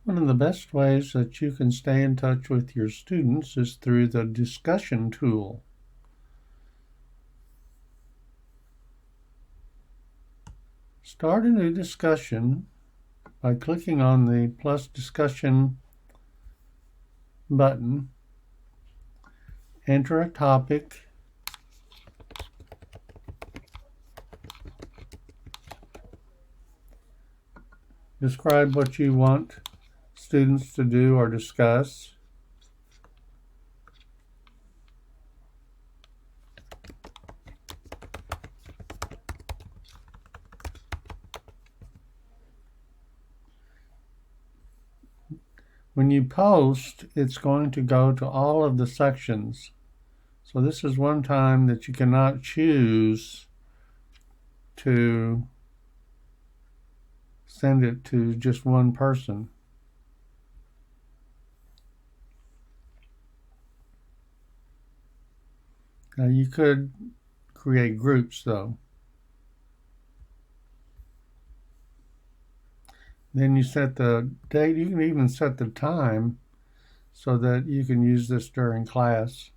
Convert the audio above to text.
One of the best ways that you can stay in touch with your students is through the discussion tool. Start a new discussion by clicking on the plus discussion button. Enter a topic. Describe what you want students to do or discuss. When you post, it's going to go to all of the sections. So this is one time that you cannot choose to send it to just one person. Now you could create groups though. Then you set the date. You can even set the time so that you can use this during class.